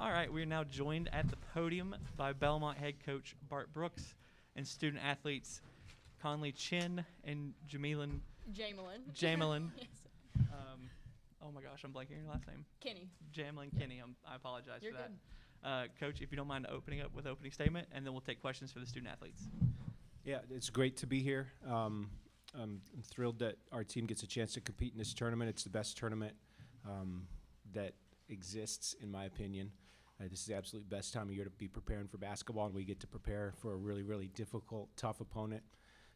All right, we are now joined at the podium by Belmont head coach Bart Brooks and student athletes Conley Chin and Jamelin. Jamelin. Yes. Oh my gosh, I'm blanking your last name. Kenny. Jamelin Kenny. I apologize You're for that. good. Coach, if you don't mind opening up with opening statement, and then we'll take questions for the student athletes. Yeah, it's great to be here. I'm thrilled that our team gets a chance to compete in this tournament. It's the best tournament that exists, in my opinion. This is the absolute best time of year to be preparing for basketball, and we get to prepare for a really, really difficult, tough opponent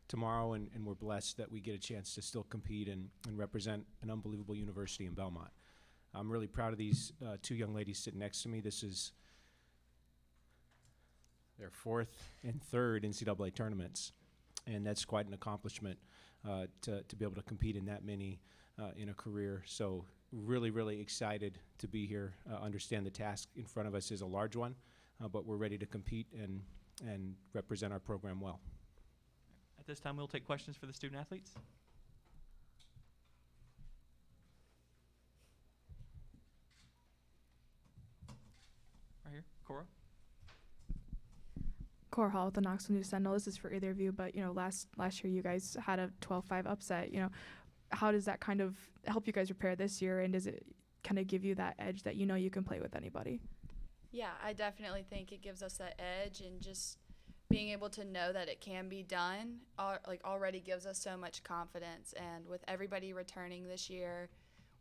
tomorrow, and we're blessed that we get a chance to still compete and represent an unbelievable university in Belmont. I'm really proud of these two young ladies sitting next to me. This is their fourth and third NCAA tournaments, and that's quite an accomplishment to be able to compete in that many in a career. So really, really excited to be here. Understand the task in front of us is a large one, but we're ready to compete and represent our program well. At this time, we'll take questions for the student athletes. Right here, Cora. Cora Hall with the Knoxville News Sentinel. This is for either of you, but last year you guys had a 12-5 upset. How does that kind of help you guys prepare this year, and does it kind of give you that edge that you can play with anybody? Yeah, I definitely think it gives us that edge, and just being able to know that it can be done already gives us so much confidence. And with everybody returning this year,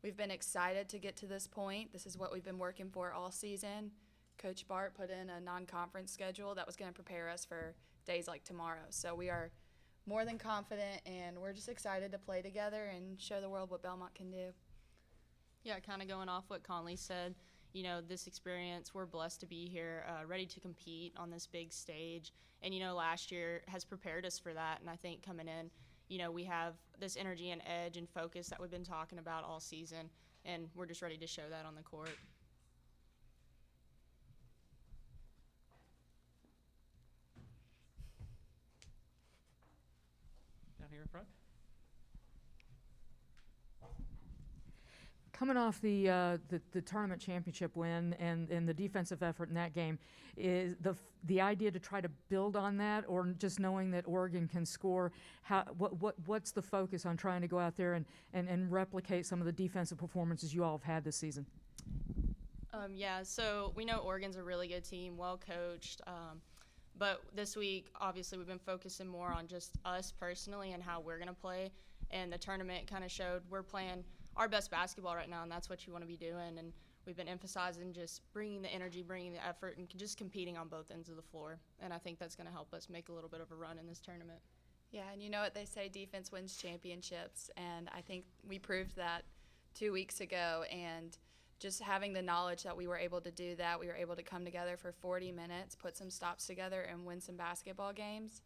we've been excited to get to this point. This is what we've been working for all season. Coach Bart put in a non-conference schedule that was going to prepare us for days like tomorrow. So we are more than confident, and we're just excited to play together and show the world what Belmont can do. Yeah, kind of going off what Conley said, this experience, we're blessed to be here, ready to compete on this big stage. And, last year has prepared us for that. And I think coming in, we have this energy and edge and focus that we've been talking about all season, and we're just ready to show that on the court. Down here in front. Coming off the tournament championship win and the defensive effort in that game, is the idea to try to build on that, or just knowing that Oregon can score? What's the focus on trying to go out there and replicate some of the defensive performances you all have had this season? Yeah, so we know Oregon's a really good team, well coached. But this week, obviously, we've been focusing more on just us personally and how we're going to play. And the tournament kind of showed we're playing our best basketball right now, and that's what you want to be doing. And we've been emphasizing just bringing the energy, bringing the effort, and just competing on both ends of the floor. And I think that's going to help us make a little bit of a run in this tournament. Yeah, and you know what they say, defense wins championships. And I think we proved that 2 weeks ago. And just having the knowledge that we were able to do that, we were able to come together for 40 minutes, put some stops together, and win some basketball games.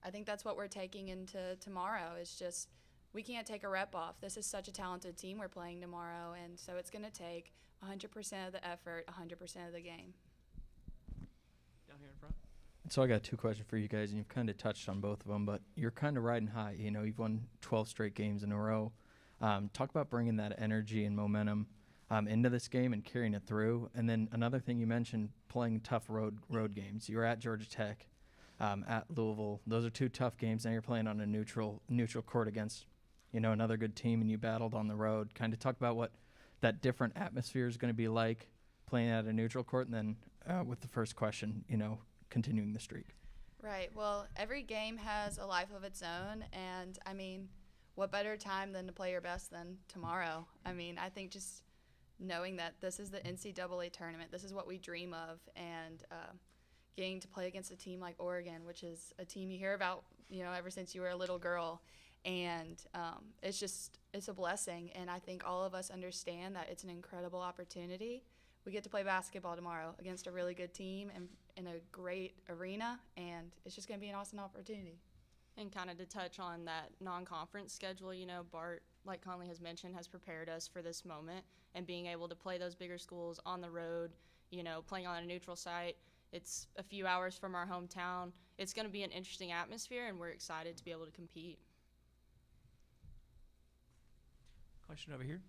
I think that's what we're taking into tomorrow. Is just we can't take a rep off. This is such a talented team we're playing tomorrow, and so it's going to take 100% of the effort, 100% of the game. Down here in front. So I got two questions for you guys, and you've kind of touched on both of them, but you're kind of riding high. You've won 12 straight games in a row. Talk about bringing that energy and momentum into this game and carrying it through. And then another thing you mentioned, playing tough road games. You were at Georgia Tech, at Louisville. Those are two tough games. Now you're playing on a neutral court against another good team, and you battled on the road. Kind of talk about what that different atmosphere is going to be like playing at a neutral court, and then with the first question, continuing the streak. Right. Well, every game has a life of its own, and what better time than to play your best than tomorrow? I think just knowing that this is the NCAA tournament, this is what we dream of, and getting to play against a team like Oregon, which is a team you hear about, ever since you were a little girl. And it's a blessing, and I think all of us understand that it's an incredible opportunity. We get to play basketball tomorrow against a really good team and in a great arena, and it's just going to be an awesome opportunity. And kind of to touch on that non-conference schedule, Bart, like Conley has mentioned, has prepared us for this moment, and being able to play those bigger schools on the road, playing on a neutral site. It's a few hours from our hometown. It's going to be an interesting atmosphere, and we're excited to be able to compete. Question over here.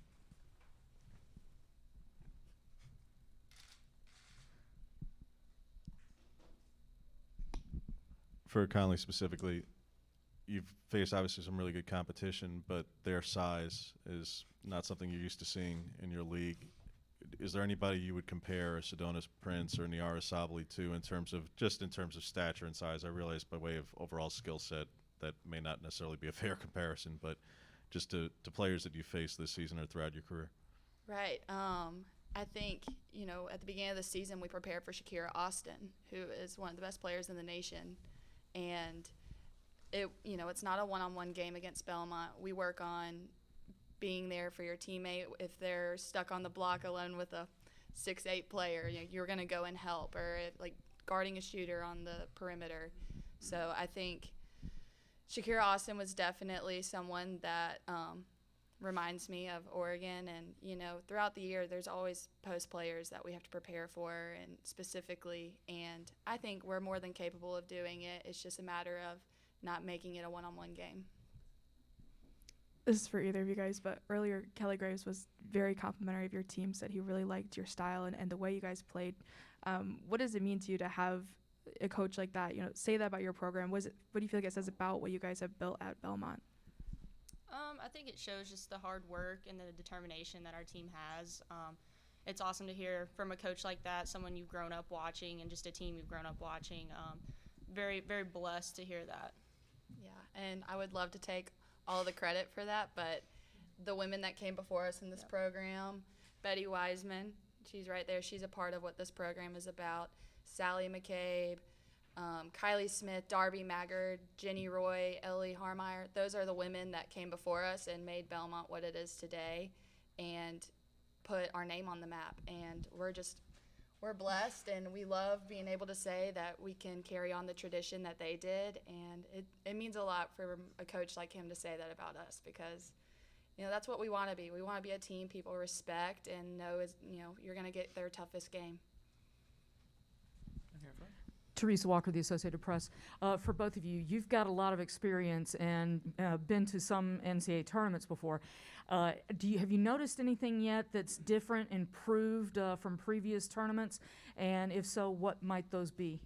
For Conley specifically, you've faced obviously some really good competition, but their size is not something you're used to seeing in your league. Is there anybody you would compare Sedona's Prince or Niara Sabali to in terms of stature and size? I realize by way of overall skill set that may not necessarily be a fair comparison, but just to players that you faced this season or throughout your career. Right. I think, at the beginning of the season, we prepared for Shakira Austin, who is one of the best players in the nation. And it's not a one-on-one game against Belmont. We work on being there for your teammate. If they're stuck on the block alone with a 6'8" player, you're going to go and help, or guarding a shooter on the perimeter. So I think Shakira Austin was definitely someone that reminds me of Oregon. And, throughout the year, there's always post players that we have to prepare for, and specifically. And I think we're more than capable of doing it. It's just a matter of not making it a one-on-one game. This is for either of you guys, but earlier Kelly Graves was very complimentary of your team, said he really liked your style and the way you guys played. What does it mean to you to have a coach like that, say that about your program? What do you feel like it says about what you guys have built at Belmont? I think it shows just the hard work and the determination that our team has. It's awesome to hear from a coach like that, someone you've grown up watching, and just a team you've grown up watching. Very, very blessed to hear that. Yeah, and I would love to take all the credit for that, but the women that came before us in this program, Betty Wiseman, she's right there. She's a part of what this program is about. Sally McCabe, Kylie Smith, Darby Maggard, Jenny Roy, Ellie Harmeyer. Those are the women that came before us and made Belmont what it is today and put our name on the map. And we're blessed, and we love being able to say that we can carry on the tradition that they did. And it means a lot for a coach like him to say that about us, because that's what we want to be. We want to be a team people respect and know you're going to get their toughest game. Teresa Walker, the Associated Press. For both of you, you've got a lot of experience and been to some NCAA tournaments before. Have you noticed anything yet that's different, improved from previous tournaments? And if so, what might those be?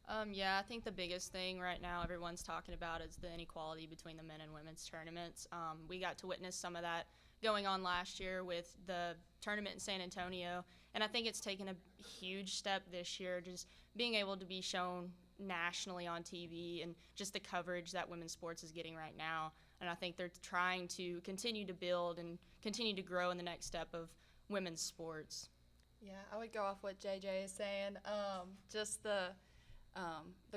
I think the biggest thing right now everyone's talking about is the inequality between the men and women's tournaments. We got to witness some of that going on last year with the tournament in San Antonio, and I think it's taken a huge step this year, just being able to be shown nationally on TV and just the coverage that women's sports is getting right now. And I think they're trying to continue to build and continue to grow in the next step of women's sports. Yeah, I would go off what JJ is saying. Just the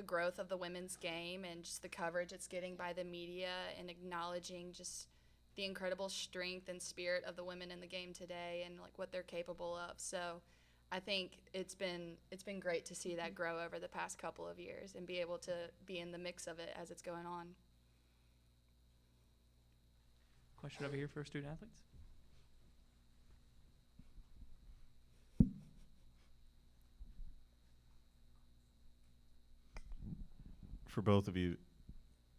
growth of the women's game and just the coverage it's getting by the media, and acknowledging just the incredible strength and spirit of the women in the game today and what they're capable of. So I think it's been great to see that grow over the past couple of years and be able to be in the mix of it as it's going on. Question over here for student athletes. For both of you,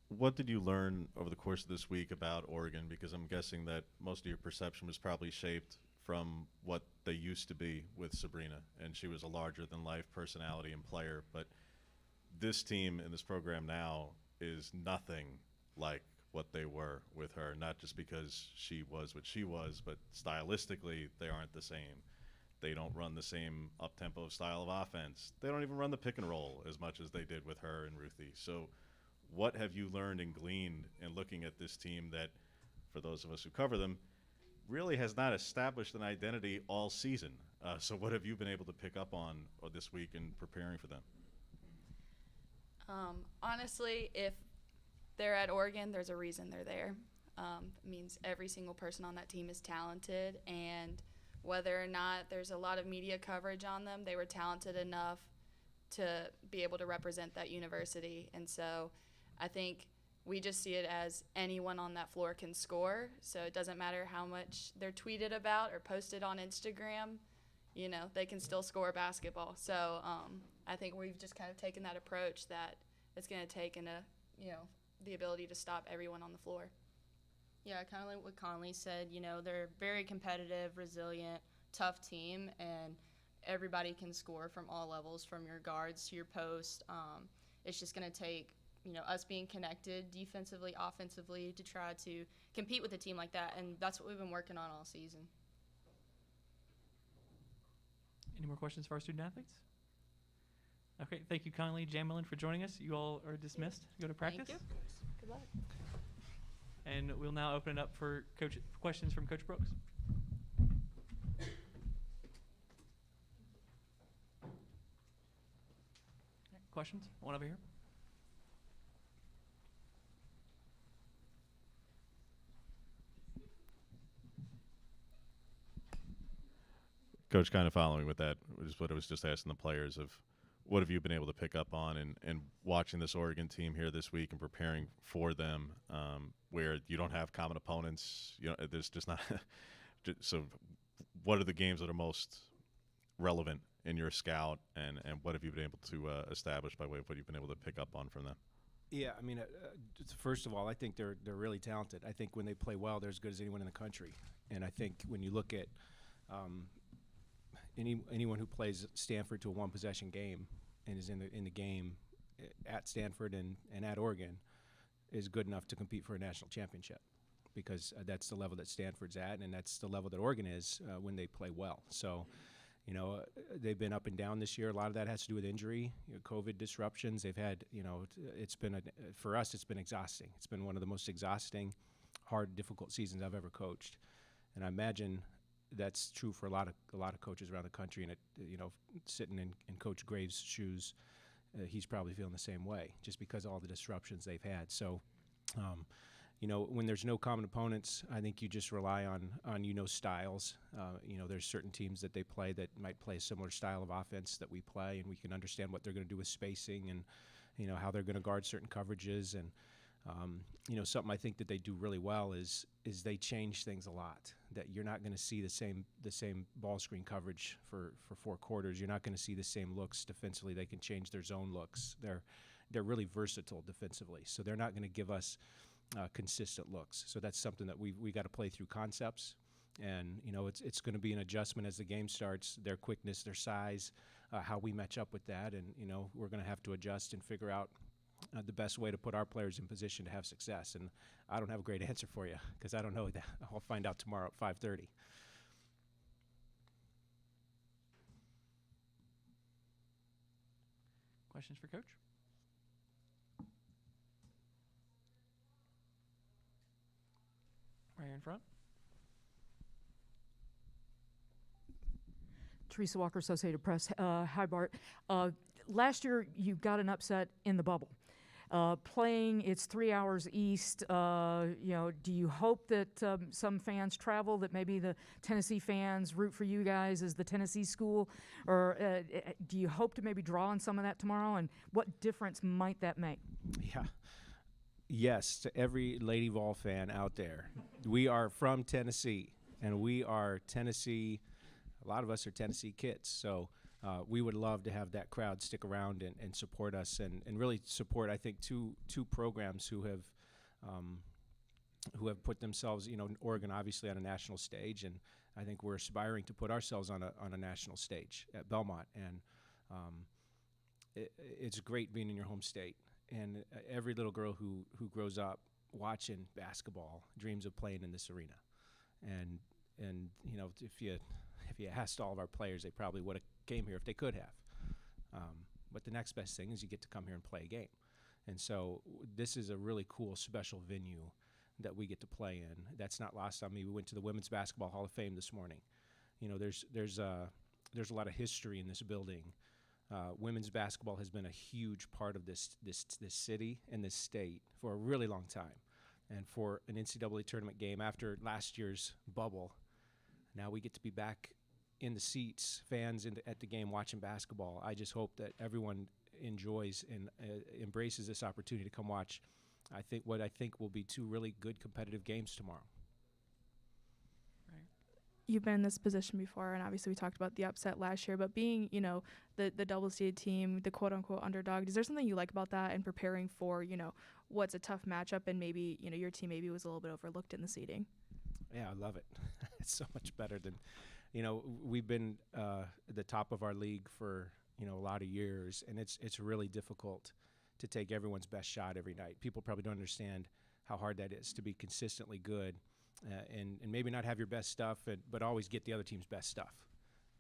what did you learn over the course of this week about Oregon? Because I'm guessing that most of your perception was probably shaped from what they used to be with Sabrina, and she was a larger-than-life personality and player. But this team and this program now is nothing like what they were with her, not just because she was what she was, but stylistically they aren't the same. They don't run the same up-tempo style of offense. They don't even run the pick and roll as much as they did with her and Ruthie. So what have you learned and gleaned in looking at this team that, for those of us who cover them, really has not established an identity all season? So what have you been able to pick up on this week in preparing for them? Honestly, if they're at Oregon, there's a reason they're there. It means every single person on that team is talented, and whether or not there's a lot of media coverage on them, they were talented enough to be able to represent that university. And so I think we just see it as anyone on that floor can score. So it doesn't matter how much they're tweeted about or posted on Instagram, they can still score basketball. So I think we've just kind of taken that approach that it's going to take the ability to stop everyone on the floor. Yeah, kind of like what Conley said, they're a very competitive, resilient, tough team, and everybody can score from all levels, from your guards to your post. It's just going to take, us being connected defensively, offensively to try to compete with a team like that. And that's what we've been working on all season. Any more questions for our student athletes? Okay, thank you kindly, Jamelin, for joining us. You all are dismissed to go to practice. Thank you. Good luck. And we'll now open it up for questions from Coach Brooks. Questions? One over here. Coach, kind of following with that, is what I was just asking the players of what have you been able to pick up on and watching this Oregon team here this week and preparing for them, where you don't have common opponents, there's just not so what are the games that are most relevant in your scout, and what have you been able to establish by way of what you've been able to pick up on from them? Yeah, I mean, first of all, I think they're really talented. I think when they play well, they're as good as anyone in the country. And I think when you look at anyone who plays Stanford to a one-possession game and is in the game at Stanford and at Oregon is good enough to compete for a national championship, because that's the level that Stanford's at, and that's the level that Oregon is when they play well. So, they've been up and down this year. A lot of that has to do with injury, COVID disruptions. They've had, it's been for us, it's been exhausting. It's been one of the most exhausting, hard, difficult seasons I've ever coached, and I imagine that's true for a lot of coaches around the country. And sitting in Coach Graves' shoes, he's probably feeling the same way, just because of all the disruptions they've had. So, when there's no common opponents, I think you just rely on styles. There's certain teams that they play that might play a similar style of offense that we play, and we can understand what they're going to do with spacing and how they're going to guard certain coverages. And something I think that they do really well is they change things a lot. That you're not going to see the same ball screen coverage for 4 quarters. You're not going to see the same looks defensively. They can change their zone looks. They're really versatile defensively, so they're not going to give us consistent looks. So that's something that we got to play through concepts, and it's going to be an adjustment as the game starts. Their quickness, their size, how we match up with that, and we're going to have to adjust and figure out the best way to put our players in position to have success. And I don't have a great answer for you, because I don't know that. I'll find out tomorrow at 5:30. Questions for Coach? Right here in front. Teresa Walker, Associated Press. Hi, Bart. Last year, you got an upset in the bubble. Playing, it's 3 hours east. Do you hope that some fans travel, that maybe the Tennessee fans root for you guys as the Tennessee school? Or do you hope to maybe draw on some of that tomorrow? And what difference might that make? Yeah. Yes, to every Lady Vol fan out there. We are from Tennessee, and we are Tennessee. A lot of us are Tennessee kids, so we would love to have that crowd stick around and support us, and really support, I think, two programs who have put themselves, Oregon obviously on a national stage, and I think we're aspiring to put ourselves on a national stage at Belmont, and it's great being in your home state. And every little girl who grows up watching basketball dreams of playing in this arena. And if you asked all of our players, they probably would have came here if they could have. But the next best thing is you get to come here and play a game. And so this is a really cool, special venue that we get to play in. That's not lost on me. We went to the Women's Basketball Hall of Fame this morning. There's a lot of history in this building. Women's basketball has been a huge part of this city and this state for a really long time. And for an NCAA tournament game after last year's bubble, now we get to be back in the seats, fans at the game watching basketball. I just hope that everyone enjoys and embraces this opportunity to come watch what I think will be 2 really good competitive games tomorrow. You've been in this position before, and obviously we talked about the upset last year, but being, the double-seeded team, the quote-unquote underdog, is there something you like about that and preparing for, what's a tough matchup, and maybe, your team maybe was a little bit overlooked in the seeding? Yeah, I love it. It's so much better than, we've been at the top of our league for, a lot of years, and it's really difficult to take everyone's best shot every night. People probably don't understand how hard that is to be consistently good and maybe not have your best stuff, but always get the other team's best stuff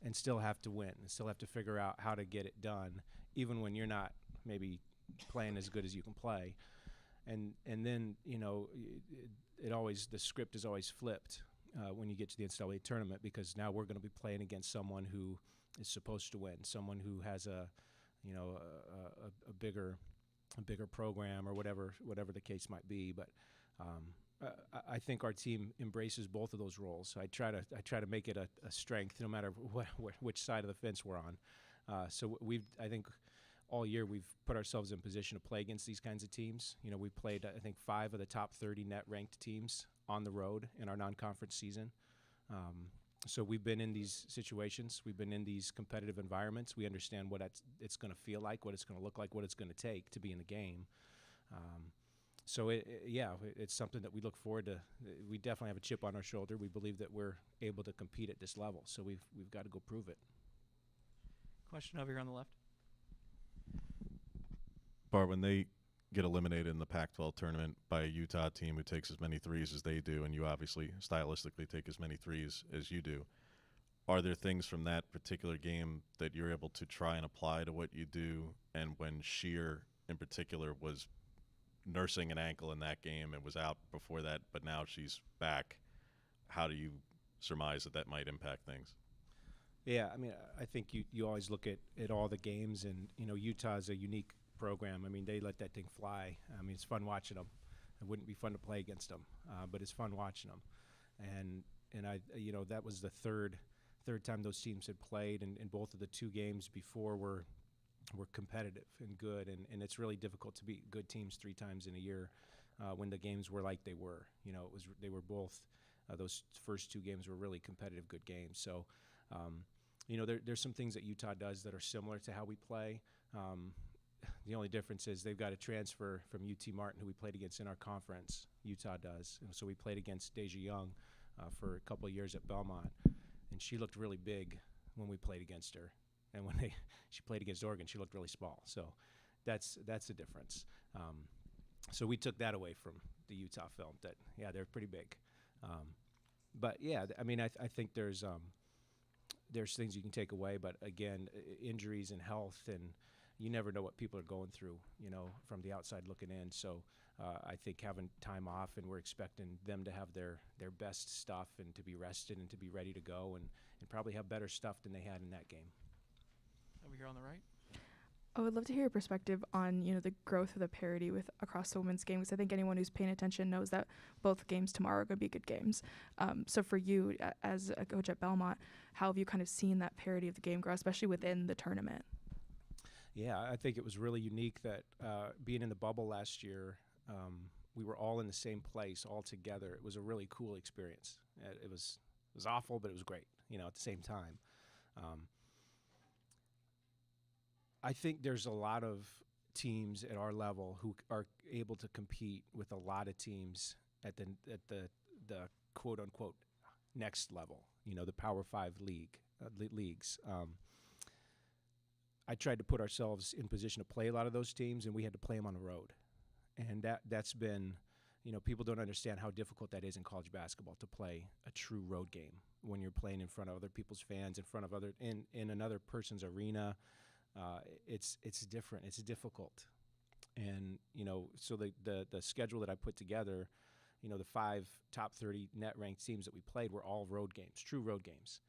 and still have to win and still have to figure out how to get it done, even when you're not maybe playing as good as you can play. And then, the script is always flipped when you get to the NCAA tournament, because now we're going to be playing against someone who is supposed to win, someone who has a bigger program or whatever the case might be. But I think our team embraces both of those roles. So I try to make it a strength, no matter which side of the fence we're on. So I think all year we've put ourselves in position to play against these kinds of teams. We played, I think, 5 of the top 30 net ranked teams on the road in our non-conference season. So we've been in these situations. We've been in these competitive environments. We understand what it's going to feel like, what it's going to look like, what it's going to take to be in the game. So it's something that we look forward to. We definitely have a chip on our shoulder. We believe that we're able to compete at this level. So we've got to go prove it. Question over here on the left. Bart, when they get eliminated in the Pac-12 tournament by a Utah team who takes as many threes as they do, and you obviously stylistically take as many threes as you do, are there things from that particular game that you're able to try and apply to what you do? And when Sheer in particular was nursing an ankle in that game and was out before that, but now she's back, how do you surmise that might impact things? Yeah, I mean, I think you always look at all the games, and Utah is a unique program. I mean, they let that thing fly. I mean, it's fun watching them. It wouldn't be fun to play against them, but it's fun watching them. And I that was the third time those teams had played, and both of the 2 games before were competitive and good, and it's really difficult to beat good teams 3 times in a year when the games were like they were. They were both those first 2 games were really competitive, good games. So there's some things that Utah does that are similar to how we play. The only difference is they've got a transfer from UT Martin, who we played against in our conference. Utah does. And so we played against Deja Young for a couple of years at Belmont, and she looked really big when we played against her. And when she played against Oregon, she looked really small. So that's the difference. So we took that away from the Utah film, that, yeah, they're pretty big. But, yeah, I mean, I think there's things you can take away. But, again, injuries and health, and you never know what people are going through, from the outside looking in. So I think having time off, and we're expecting them to have their best stuff and to be rested and to be ready to go and probably have better stuff than they had in that game. Over here on the right. I would love to hear your perspective on, the growth of the parity across the women's games. I think anyone who's paying attention knows that both games tomorrow are going to be good games. So for you, as a coach at Belmont, how have you kind of seen that parity of the game grow, especially within the tournament? Yeah, I think it was really unique that being in the bubble last year, we were all in the same place all together. It was a really cool experience. It was awful, but it was great, at the same time. I think there's a lot of teams at our level who are able to compete with a lot of teams at the quote unquote next level. The Power 5 leagues. I tried to put ourselves in position to play a lot of those teams, and we had to play them on the road, and that's been, people don't understand how difficult that is in college basketball, to play a true road game when you're playing in front of other people's fans, in front of in another person's arena. It's different. It's difficult. And, so the schedule that I put together, the 5 top 30 net ranked teams that we played were all road games, true road games.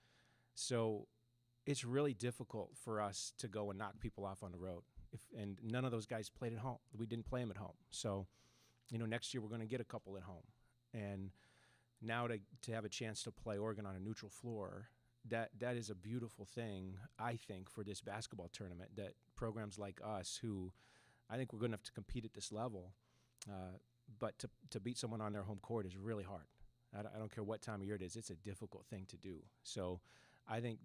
So it's really difficult for us to go and knock people off on the road. And none of those guys played at home. We didn't play them at home. So, next year we're going to get a couple at home. And now to have a chance to play Oregon on a neutral floor, that is a beautiful thing, I think, for this basketball tournament, that programs like us, who I think we're good enough to compete at this level, but to beat someone on their home court is really hard. I don't care what time of year it is. It's a difficult thing to do. So I think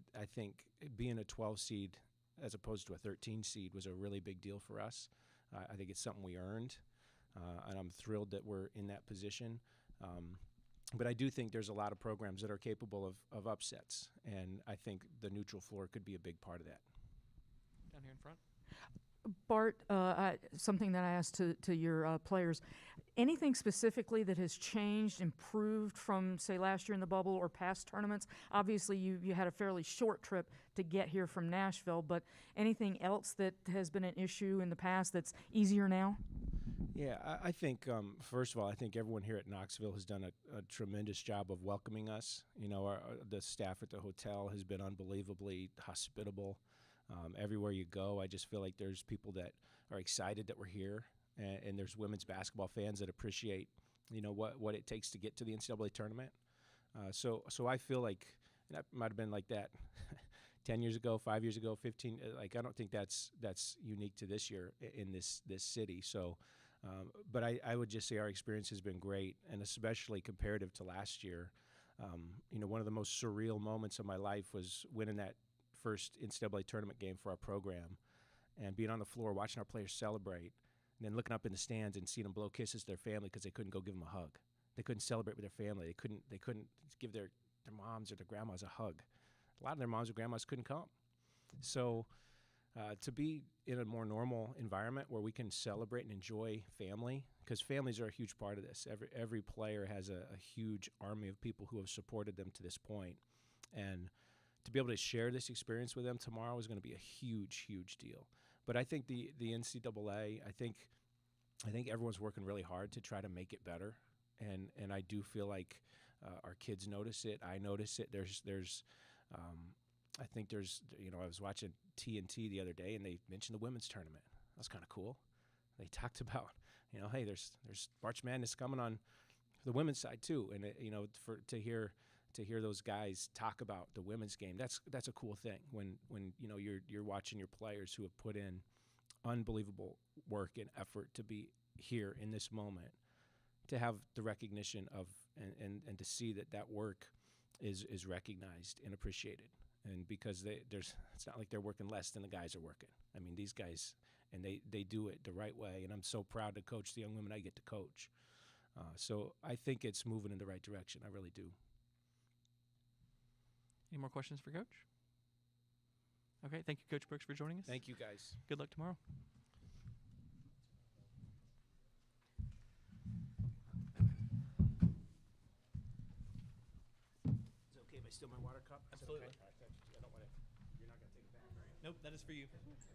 being a 12 seed as opposed to a 13 seed was a really big deal for us. I think it's something we earned, and I'm thrilled that we're in that position. But I do think there's a lot of programs that are capable of upsets, and I think the neutral floor could be a big part of that. Down here in front. Bart, something that I asked to your players, anything specifically that has changed, improved from, say, last year in the bubble or past tournaments? Obviously, you had a fairly short trip to get here from Nashville, but anything else that has been an issue in the past that's easier now? Yeah, I think, first of all, I think everyone here at Knoxville has done a tremendous job of welcoming us. You know, the staff at the hotel has been unbelievably hospitable. Everywhere you go, I just feel like there's people that are excited that we're here, and there's women's basketball fans that appreciate, you know, what it takes to get to the NCAA tournament. So I feel like, and that might have been like that 10 years ago, 5 years ago, 15. Like, I don't think that's unique to this year in this city. So, but I would just say our experience has been great, and especially comparative to last year. You know, one of the most surreal moments of my life was winning that first NCAA tournament game for our program, and being on the floor watching our players celebrate, and then looking up in the stands and seeing them blow kisses to their family because they couldn't go give them a hug. They couldn't celebrate with their family. They couldn't give their moms or their grandmas a hug. A lot of their moms or grandmas couldn't come. So to be in a more normal environment where we can celebrate and enjoy family, because families are a huge part of this. Every player has a huge army of people who have supported them to this point, and to be able to share this experience with them tomorrow is going to be a huge, huge deal. But I think the NCAA, I think everyone's working really hard to try to make it better, and I do feel like our kids notice it. I notice it. I think there's, you know, I was watching TNT the other day, and they mentioned the women's tournament. That's kind of cool. They talked about, you know, hey, there's March Madness coming on the women's side too, and you know, to hear those guys talk about the women's game, that's a cool thing. When you know you're watching your players who have put in unbelievable work and effort to be here in this moment, to have the recognition of and to see that work is recognized and appreciated. And because it's not like they're working less than the guys are working. I mean, these guys, and they do it the right way, and I'm so proud to coach the young women I get to coach. So I think it's moving in the right direction. I really do. Any more questions for Coach? Okay, thank you, Coach Brooks, for joining us. Thank you, guys. Good luck tomorrow. Is it okay if I steal my water cup? Absolutely. I don't want to. You're not going to take it back, right? Nope, that is for you.